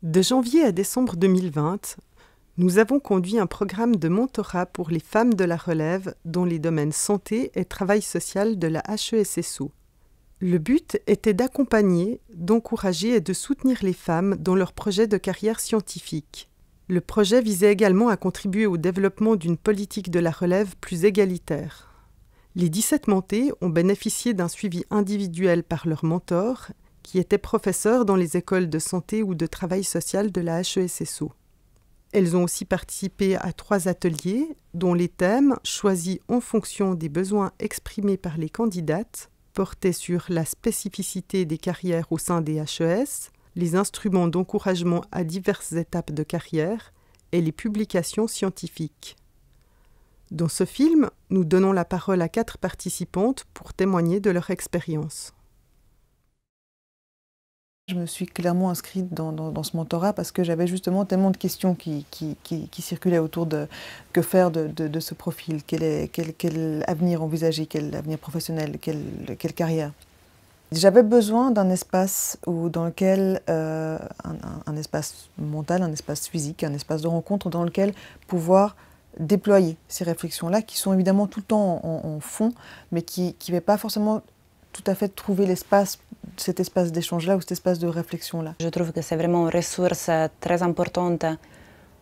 De janvier à décembre 2020, nous avons conduit un programme de mentorat pour les femmes de la relève dans les domaines santé et travail social de la HESSO. Le but était d'accompagner, d'encourager et de soutenir les femmes dans leurs projets de carrière scientifique. Le projet visait également à contribuer au développement d'une politique de la relève plus égalitaire. Les 17 mentées ont bénéficié d'un suivi individuel par leur mentor, qui était professeur dans les écoles de santé ou de travail social de la HESSO. Elles ont aussi participé à 3 ateliers, dont les thèmes, choisis en fonction des besoins exprimés par les candidates, portaient sur la spécificité des carrières au sein des HES, les instruments d'encouragement à diverses étapes de carrière et les publications scientifiques. Dans ce film, nous donnons la parole à 4 participantes pour témoigner de leur expérience. Je me suis clairement inscrite dans ce mentorat parce que j'avais justement tellement de questions qui circulaient autour de que faire de ce profil, quel avenir envisager, quel avenir professionnel, quelle carrière. J'avais besoin d'un espace dans lequel, un espace mental, un espace physique, un espace de rencontre dans lequel pouvoir déployer ces réflexions-là qui sont évidemment tout le temps en fond, mais qui ne va pas forcément tout à fait trouver l'espace, cet espace d'échange-là ou cet espace de réflexion-là. Je trouve que c'est vraiment une ressource très importante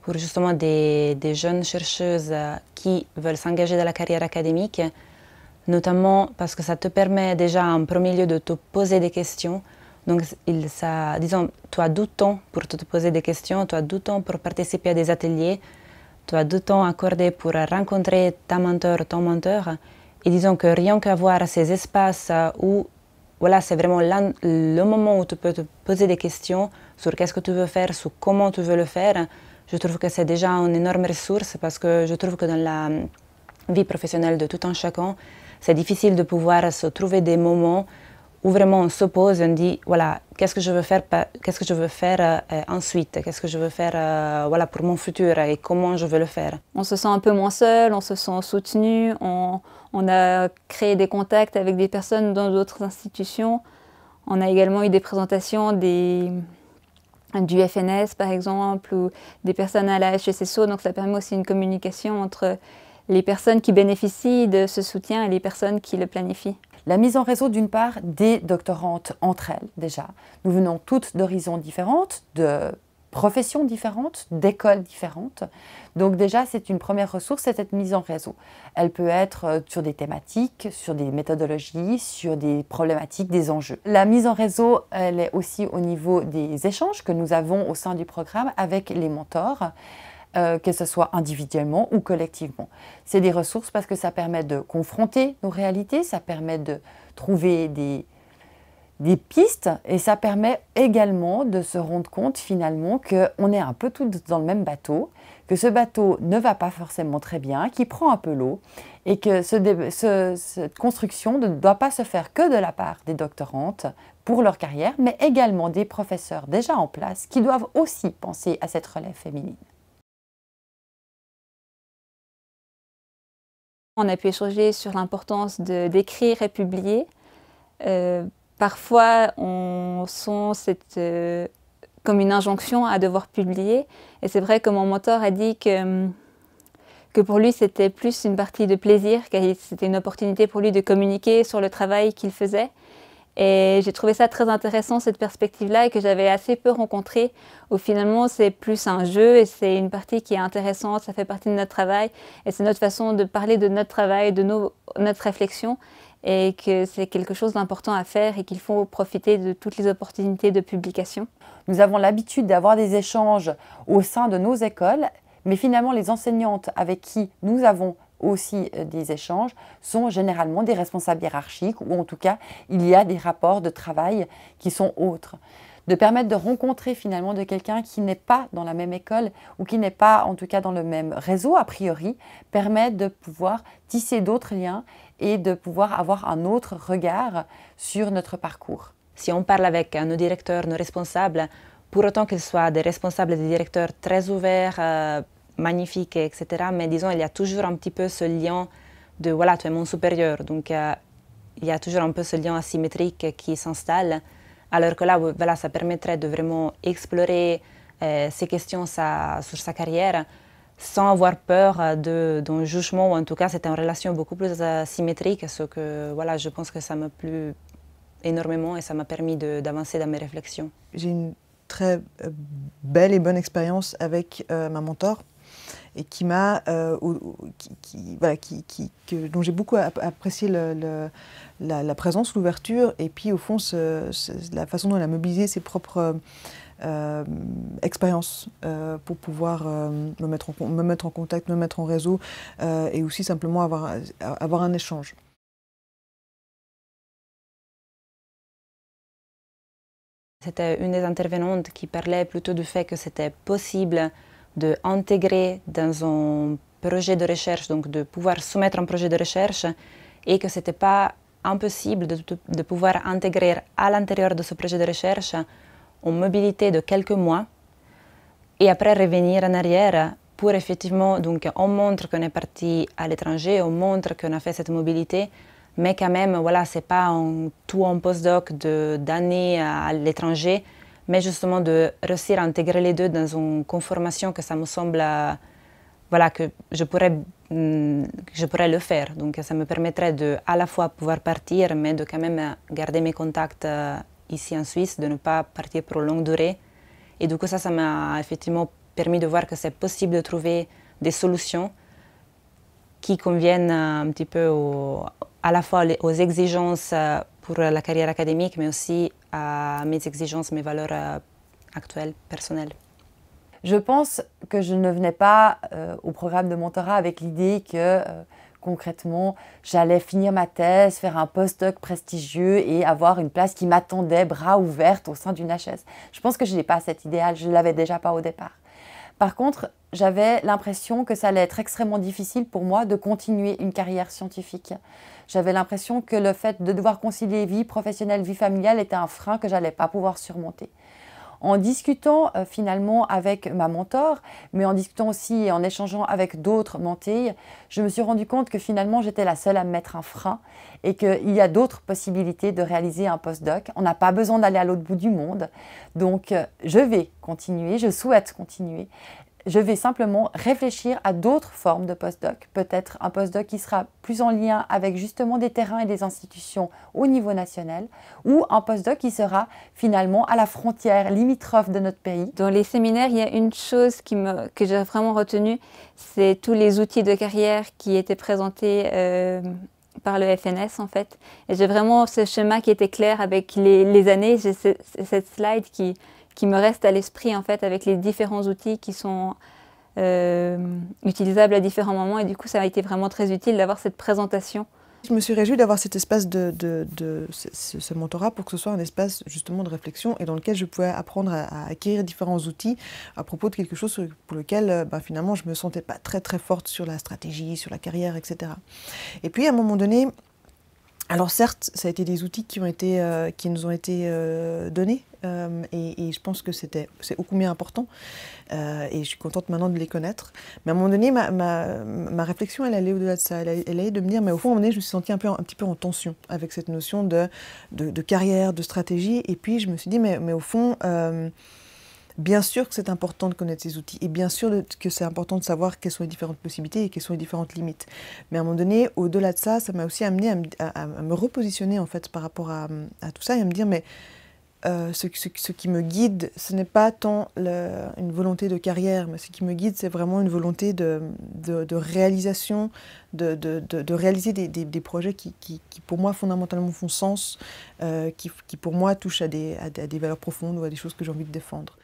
pour justement des jeunes chercheuses qui veulent s'engager dans la carrière académique, notamment parce que ça te permet déjà en premier lieu de te poser des questions. Donc, disons, tu as du temps pour te poser des questions, tu as du temps pour participer à des ateliers, tu as du temps accordé pour rencontrer ta mentor, ton mentor. Et disons que rien qu'avoir ces espaces où voilà, c'est vraiment le moment où tu peux te poser des questions sur qu'est-ce que tu veux faire, sur comment tu veux le faire, je trouve que c'est déjà une énorme ressource parce que je trouve que dans la vie professionnelle de tout un chacun, c'est difficile de pouvoir se trouver des moments où vraiment on se pose et on dit voilà, qu'est-ce que je veux faire ensuite, qu'est-ce que je veux faire voilà, pour mon futur et comment je veux le faire. On se sent un peu moins seul, on se sent soutenu, on a créé des contacts avec des personnes dans d'autres institutions. On a également eu des présentations du FNS par exemple ou des personnes à la HESSO, donc ça permet aussi une communication entre les personnes qui bénéficient de ce soutien et les personnes qui le planifient. La mise en réseau d'une part des doctorantes entre elles déjà. Nous venons toutes d'horizons différentes, de professions différentes, d'écoles différentes. Donc déjà c'est une première ressource, c'est cette mise en réseau. Elle peut être sur des thématiques, sur des méthodologies, sur des problématiques, des enjeux. La mise en réseau, elle est aussi au niveau des échanges que nous avons au sein du programme avec les mentors. Que ce soit individuellement ou collectivement. C'est des ressources parce que ça permet de confronter nos réalités, ça permet de trouver des pistes et ça permet également de se rendre compte finalement qu'on est un peu toutes dans le même bateau, que ce bateau ne va pas forcément très bien, qu'il prend un peu l'eau et que cette construction ne doit pas se faire que de la part des doctorantes pour leur carrière, mais également des professeurs déjà en place qui doivent aussi penser à cette relève féminine. On a pu échanger sur l'importance d'écrire et publier. Parfois, on sent comme une injonction à devoir publier. Et c'est vrai que mon mentor a dit que pour lui, c'était plus une partie de plaisir, que c'était une opportunité pour lui de communiquer sur le travail qu'il faisait. Et j'ai trouvé ça très intéressant, cette perspective-là, et que j'avais assez peu rencontrée, où finalement c'est plus un jeu et c'est une partie qui est intéressante, ça fait partie de notre travail, et c'est notre façon de parler de notre travail, de notre réflexion, et que c'est quelque chose d'important à faire et qu'il faut profiter de toutes les opportunités de publication. Nous avons l'habitude d'avoir des échanges au sein de nos écoles, mais finalement les enseignantes avec qui nous avons aussi des échanges sont généralement des responsables hiérarchiques ou en tout cas il y a des rapports de travail qui sont autres. De permettre de rencontrer finalement de quelqu'un qui n'est pas dans la même école ou qui n'est pas en tout cas dans le même réseau a priori permet de pouvoir tisser d'autres liens et de pouvoir avoir un autre regard sur notre parcours. Si on parle avec nos directeurs, nos responsables, pour autant qu'ils soient des responsables et des directeurs très ouverts, magnifique, etc. Mais disons, il y a toujours un petit peu ce lien de, voilà, tu es mon supérieur. Donc, il y a toujours un peu ce lien asymétrique qui s'installe. Alors que là, voilà, ça permettrait de vraiment explorer ses questions sur sa carrière, sans avoir peur d'un jugement, ou en tout cas c'était une relation beaucoup plus symétrique, ce que voilà, je pense que ça m'a plu énormément et ça m'a permis d'avancer dans mes réflexions. J'ai une très belle et bonne expérience avec ma mentor et qui m'a, voilà, dont j'ai beaucoup apprécié la présence, l'ouverture et puis au fond la façon dont elle a mobilisé ses propres expérience pour pouvoir me mettre en contact, me mettre en réseau et aussi simplement avoir un échange. C'était une des intervenantes qui parlait plutôt du fait que c'était possible d'intégrer dans un projet de recherche, donc de pouvoir soumettre un projet de recherche et que ce n'était pas impossible de pouvoir intégrer à l'intérieur de ce projet de recherche en mobilité de quelques mois et après revenir en arrière pour effectivement, donc on montre qu'on est parti à l'étranger, on montre qu'on a fait cette mobilité, mais quand même, voilà, c'est pas tout un postdoc d'années à l'étranger, mais justement de réussir à intégrer les deux dans une conformation que ça me semble, voilà, que je pourrais le faire. Donc ça me permettrait de à la fois pouvoir partir, mais de quand même garder mes contacts ici en Suisse, de ne pas partir pour longue durée. Et du coup, ça m'a effectivement permis de voir que c'est possible de trouver des solutions qui conviennent un petit peu à la fois aux exigences pour la carrière académique, mais aussi à mes exigences, mes valeurs actuelles, personnelles. Je pense que je ne venais pas au programme de mentorat avec l'idée que concrètement, j'allais finir ma thèse, faire un post-doc prestigieux et avoir une place qui m'attendait, bras ouverts, au sein d'une HS. Je pense que je n'ai pas cet idéal, je ne l'avais déjà pas au départ. Par contre, j'avais l'impression que ça allait être extrêmement difficile pour moi de continuer une carrière scientifique. J'avais l'impression que le fait de devoir concilier vie professionnelle, vie familiale était un frein que je n'allais pas pouvoir surmonter. En discutant finalement avec ma mentor, mais en discutant aussi et en échangeant avec d'autres mentilles, je me suis rendu compte que finalement j'étais la seule à me mettre un frein et qu'il y a d'autres possibilités de réaliser un postdoc. On n'a pas besoin d'aller à l'autre bout du monde. Donc je vais continuer, je souhaite continuer. Je vais simplement réfléchir à d'autres formes de postdoc, peut-être un postdoc qui sera plus en lien avec justement des terrains et des institutions au niveau national, ou un postdoc qui sera finalement à la frontière limitrophe de notre pays. Dans les séminaires, il y a une chose que j'ai vraiment retenue, c'est tous les outils de carrière qui étaient présentés par le FNS en fait. Et j'ai vraiment ce schéma qui était clair avec les années, j'ai cette slide qui me reste à l'esprit en fait avec les différents outils qui sont utilisables à différents moments et du coup ça a été vraiment très utile d'avoir cette présentation. Je me suis réjouie d'avoir cet espace ce mentorat pour que ce soit un espace justement de réflexion et dans lequel je pouvais apprendre à acquérir différents outils à propos de quelque chose pour lequel finalement je ne me sentais pas très très forte sur la stratégie, sur la carrière, etc. Et puis à un moment donné, alors certes, ça a été des outils qui nous ont été donnés et je pense que c'est ô combien important et je suis contente maintenant de les connaître. Mais à un moment donné, ma réflexion, elle allait au-delà de ça. Elle allait de me dire, mais au fond, à un moment donné, je me suis sentie un petit peu en tension avec cette notion de carrière, de stratégie. Et puis je me suis dit, mais au fond, bien sûr que c'est important de connaître ces outils et bien sûr que c'est important de savoir quelles sont les différentes possibilités et quelles sont les différentes limites. Mais à un moment donné, au-delà de ça, ça m'a aussi amené à me repositionner en fait par rapport à tout ça et à me dire mais ce qui me guide, ce n'est pas tant une volonté de carrière, mais ce qui me guide, c'est vraiment une volonté de réalisation, de réaliser des projets qui pour moi fondamentalement font sens, qui pour moi touchent à des valeurs profondes ou à des choses que j'ai envie de défendre.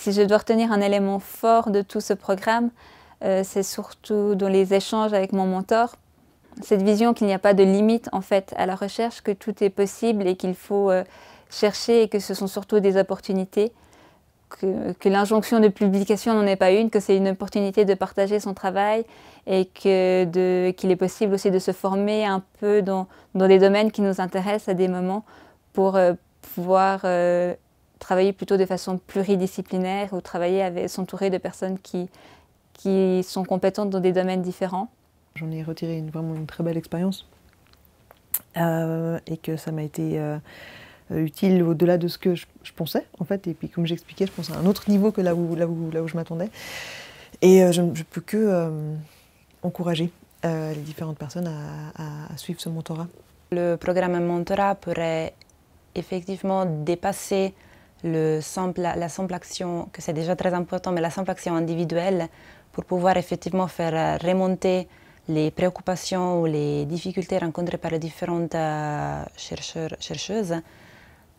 Si je dois retenir un élément fort de tout ce programme, c'est surtout dans les échanges avec mon mentor, cette vision qu'il n'y a pas de limite en fait à la recherche, que tout est possible et qu'il faut chercher et que ce sont surtout des opportunités, que l'injonction de publication n'en est pas une, que c'est une opportunité de partager son travail et qu'il est possible aussi de se former un peu dans des domaines qui nous intéressent à des moments pour pouvoir travailler plutôt de façon pluridisciplinaire ou s'entourer de personnes qui sont compétentes dans des domaines différents. J'en ai retiré vraiment une très belle expérience et que ça m'a été utile au-delà de ce que je pensais, en fait. Et puis, comme j'expliquais, je pense à un autre niveau que là où je m'attendais. Et je ne peux que encourager les différentes personnes à suivre ce mentorat. Le programme mentorat pourrait effectivement dépasser la simple action, que c'est déjà très important, mais la simple action individuelle pour pouvoir effectivement faire remonter les préoccupations ou les difficultés rencontrées par les différentes chercheuses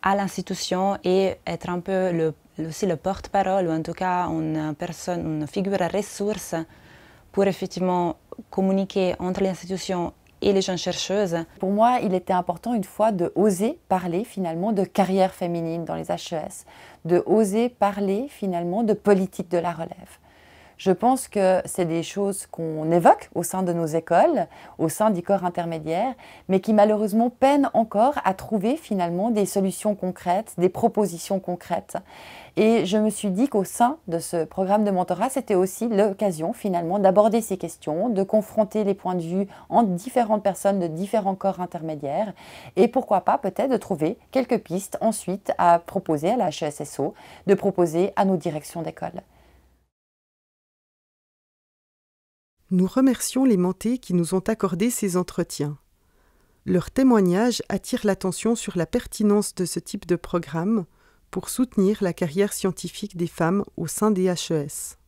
à l'institution et être un peu aussi le porte-parole ou en tout cas une figure ressource pour effectivement communiquer entre l'institution et les jeunes chercheuses. Pour moi, il était important une fois de oser parler finalement de carrière féminine dans les HES, de oser parler finalement de politique de la relève. Je pense que c'est des choses qu'on évoque au sein de nos écoles, au sein du corps intermédiaire, mais qui malheureusement peinent encore à trouver finalement des solutions concrètes, des propositions concrètes. Et je me suis dit qu'au sein de ce programme de mentorat, c'était aussi l'occasion finalement d'aborder ces questions, de confronter les points de vue entre différentes personnes de différents corps intermédiaires et pourquoi pas peut-être de trouver quelques pistes ensuite à proposer à la HESSO, de proposer à nos directions d'école. Nous remercions les mentés qui nous ont accordé ces entretiens. Leurs témoignages attirent l'attention sur la pertinence de ce type de programme pour soutenir la carrière scientifique des femmes au sein des HES.